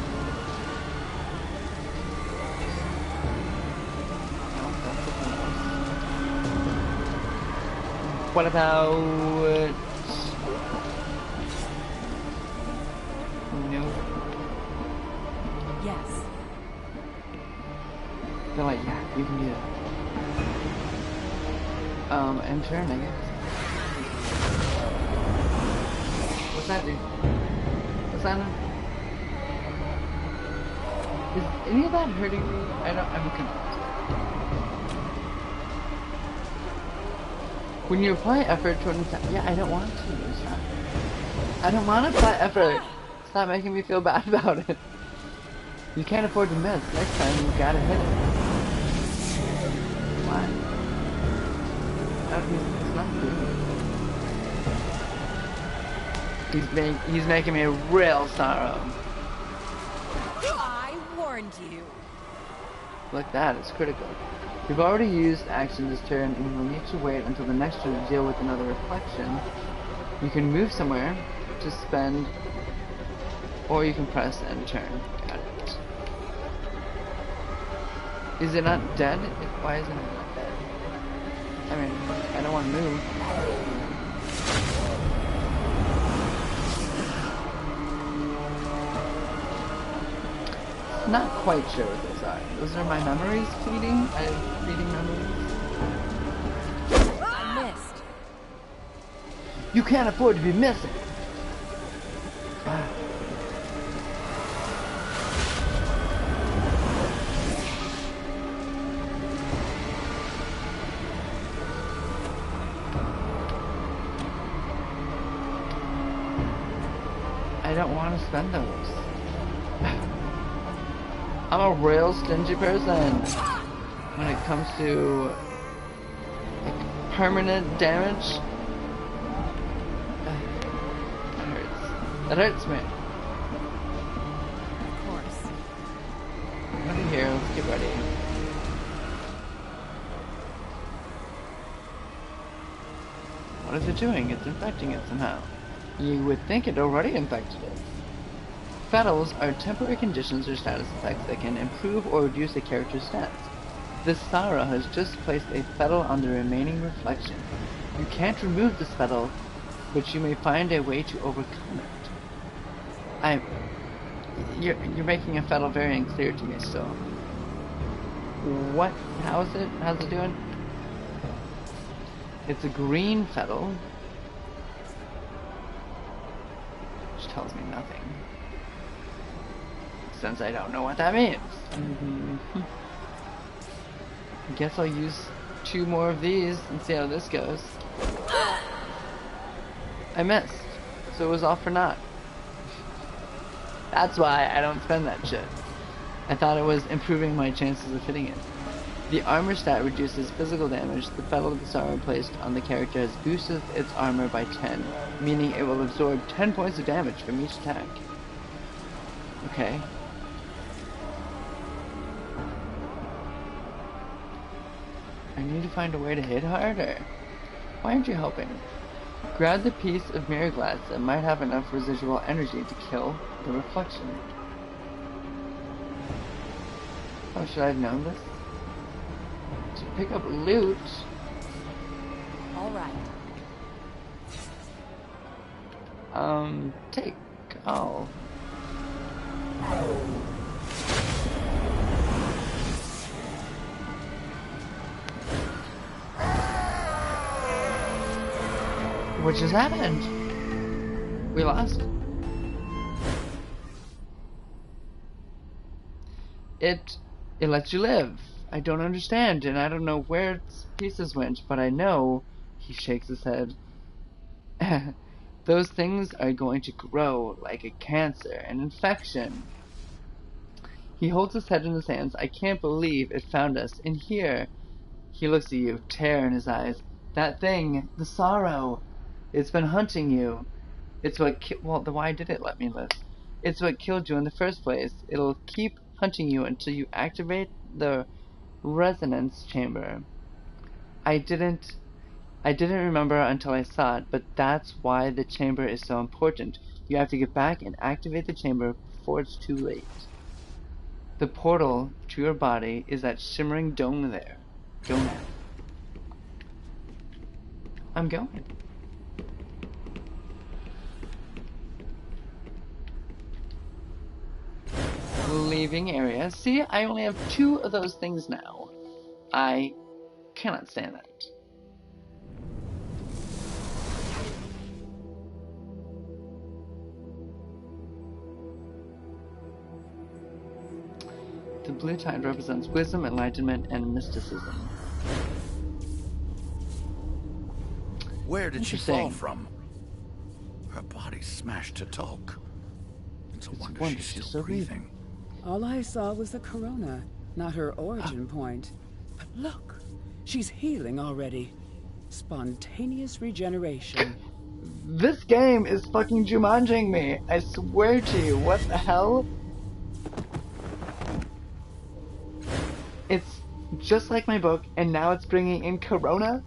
What about... No. Yes. They're like, yeah, you can do that. Enter, I guess. What's that do? What's that? Is any of that hurting me? I'm confused. When you apply effort to an attack, yeah, I don't want to use that. I don't want to apply effort. Stop making me feel bad about it. You can't afford to miss. Next time you gotta hit it. Why? It's not good. He's making me a real sorrow. I warned you. Look, that is critical. You've already used action this turn, and you'll need to wait until the next turn to deal with another reflection. You can move somewhere to spend, or you can press and turn. Got it. Is it not dead? Why isn't it not dead? I mean, I don't want to move. Not quite sure what those are. Those are my memories fleeting? I'm fleeting memories. I missed. You can't afford to be missing. I don't want to spend those. I'm a real stingy person when it comes to like permanent damage. That hurts. That hurts me. Of course. Over here, let's get ready. What is it doing? It's infecting it somehow. You would think it already infected it. Fettles are temporary conditions or status effects that can improve or reduce a character's stats. This Sara has just placed a fettle on the remaining reflection. You can't remove this fettle, but you may find a way to overcome it. You're making a fettle very unclear to me still. What? How's it doing? It's a green fettle. Which tells me nothing. Since I don't know what that means. I guess I'll use 2 more of these and see how this goes. I missed. So it was all for naught. That's why I don't spend that shit. I thought it was improving my chances of hitting it. The armor stat reduces physical damage. The fettle of the Sara placed on the character has boosted its armor by 10, meaning it will absorb 10 points of damage from each attack. Okay. I need to find a way to hit harder. Why aren't you helping? Grab the piece of mirror glass that might have enough residual energy to kill the reflection. Oh, should I have known this? To pick up loot. All right. Take all. What just happened? We lost. It lets you live. I don't understand, and I don't know where its pieces went, but I know, he shakes his head, those things are going to grow like a cancer, an infection. He holds his head in his hands. I can't believe it found us in here. He looks at you, terror in his eyes. That thing, the sorrow, it's been hunting you. It's what well, then why did it let me live? It's what killed you in the first place. It'll keep hunting you until you activate the resonance chamber. I didn't remember until I saw it, but that's why the chamber is so important. You have to get back and activate the chamber before it's too late. The portal to your body is that shimmering dome there. Go now. I'm going. Leaving area. See, I only have 2 of those things now. I cannot stand that. The blue tide represents wisdom, enlightenment, and mysticism. Where did she fall from? Her body's smashed to talk. It's a wonder she's still breathing. All I saw was the corona, not her origin point. But look, she's healing already. Spontaneous regeneration. This game is fucking Jumanjing me. I swear to you. What the hell? It's just like my book, and now it's bringing in corona?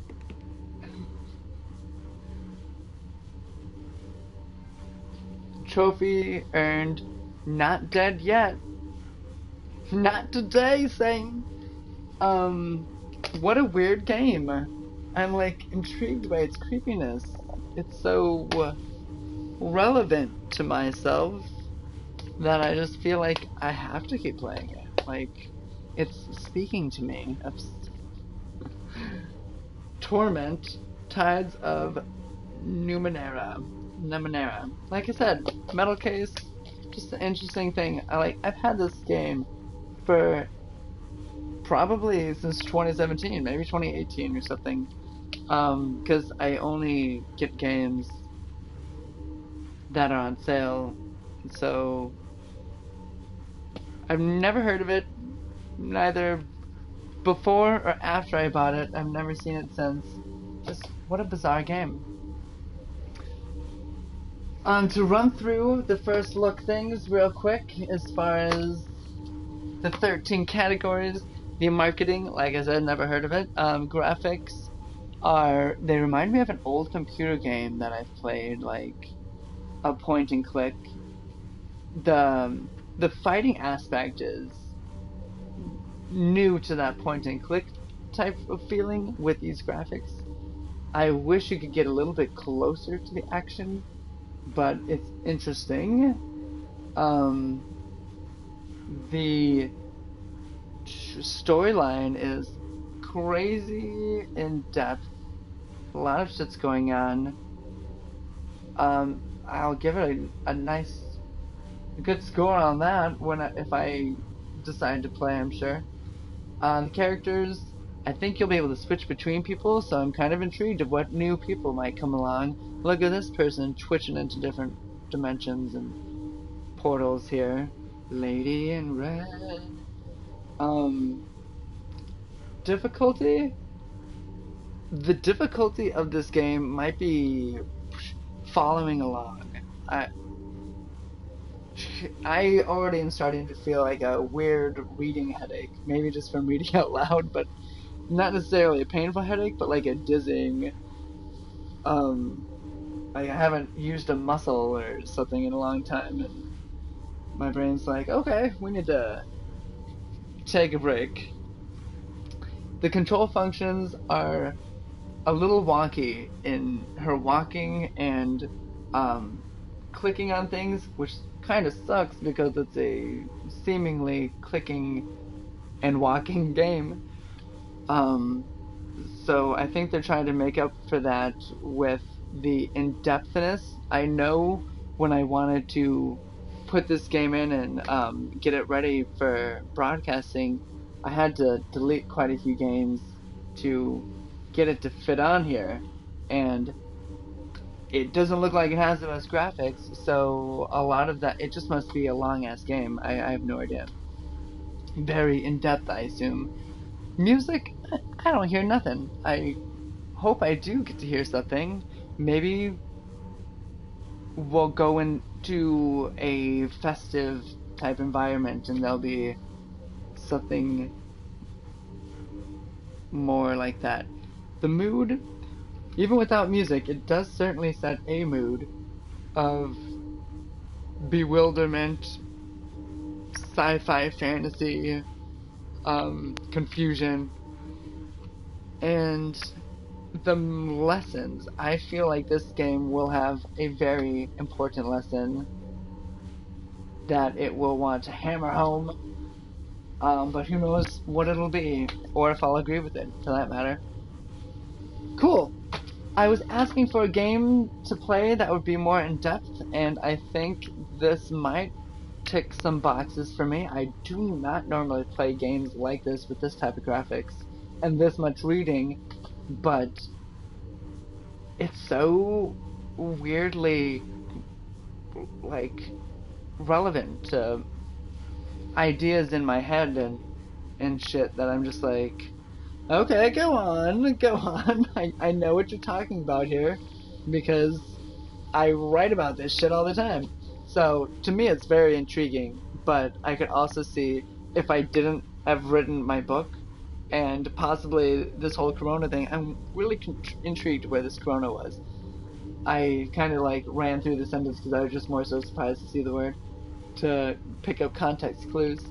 Trophy earned. Not dead yet. Not today, Satan. What a weird game. I'm like intrigued by its creepiness. It's so relevant to myself that I just feel like I have to keep playing it. Like, it's speaking to me. Torment, Tides of Numenera. Numenera. Like I said, metal case, just an interesting thing. I've had this game for probably since 2017, maybe 2018 or something. Because I only get games that are on sale, so I've never heard of it, neither before or after I bought it. I've never seen it since. Just what a bizarre game. To run through the first look things real quick, as far as the 13 categories, the marketing, like I said, never heard of it. Graphics they remind me of an old computer game that I've played, like a point and click. The fighting aspect is new to that point and click type of feeling with these graphics. I wish you could get a little bit closer to the action, but it's interesting. The storyline is crazy in depth. A lot of shit's going on. I'll give it a good score on that if I decide to play, I'm sure. The characters, I think you'll be able to switch between people, so I'm kind of intrigued of what new people might come along. Look at this person twitching into different dimensions and portals here. Lady in red. Difficulty? The difficulty of this game might be following along. I already am starting to feel like a weird reading headache. Maybe just from reading out loud, but not necessarily a painful headache, but like a dizzying. Like I haven't used a muscle or something in a long time, and my brain's like, okay, we need to take a break. The control functions are a little wonky in her walking and clicking on things, which kind of sucks because it's a seemingly clicking and walking game. So I think they're trying to make up for that with the in-depthness. I know when I wanted to put this game in and get it ready for broadcasting, I had to delete quite a few games to get it to fit on here, and it doesn't look like it has the best graphics, so a lot of that, it just must be a long-ass game. I have no idea. Very in-depth, I assume. Music, I don't hear nothing. I hope I do get to hear something. Maybe we'll go into a festive type environment and there'll be something more like that. The mood, even without music, it does certainly set a mood of bewilderment, sci-fi fantasy, confusion, and the lessons. I feel like this game will have a very important lesson that it will want to hammer home, but who knows what it'll be, or if I'll agree with it, for that matter. Cool. I was asking for a game to play that would be more in-depth, and I think this might tick some boxes for me. I do not normally play games like this with this type of graphics and this much reading, but it's so weirdly, like, relevant to ideas in my head and shit that I'm just like, okay, go on. I know what you're talking about here, because I write about this shit all the time. So, to me it's very intriguing, but I could also see if I didn't have written my book, and possibly this whole Corona thing, I'm really intrigued where this Corona was. I kind of like ran through the sentence because I was just more so surprised to see the word, to pick up context clues.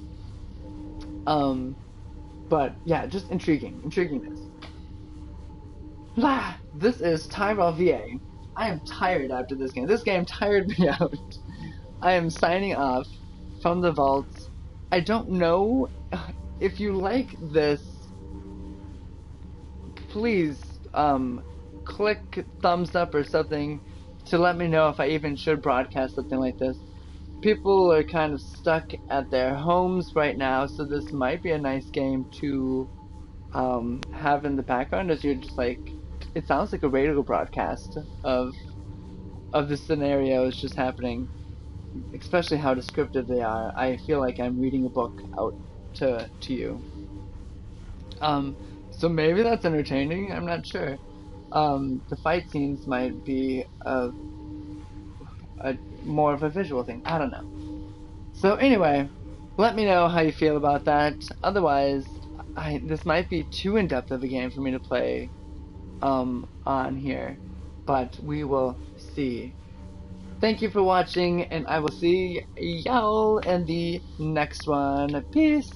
But yeah, just intriguingness. This is Tyrell VA. I am tired after this game. This game tired me out. I am signing off from the vault. I don't know if you like this. Please, click thumbs up or something to let me know if I even should broadcast something like this. People are kind of stuck at their homes right now, so this might be a nice game to have in the background as you're just like, it sounds like a radio broadcast of the scenarios just happening, especially how descriptive they are. I feel like I'm reading a book out to you. So maybe that's entertaining, I'm not sure. The fight scenes might be a more of a visual thing, I don't know. So anyway, let me know how you feel about that. Otherwise, this might be too in-depth of a game for me to play on here, but we will see. Thank you for watching, and I will see y'all in the next one. Peace!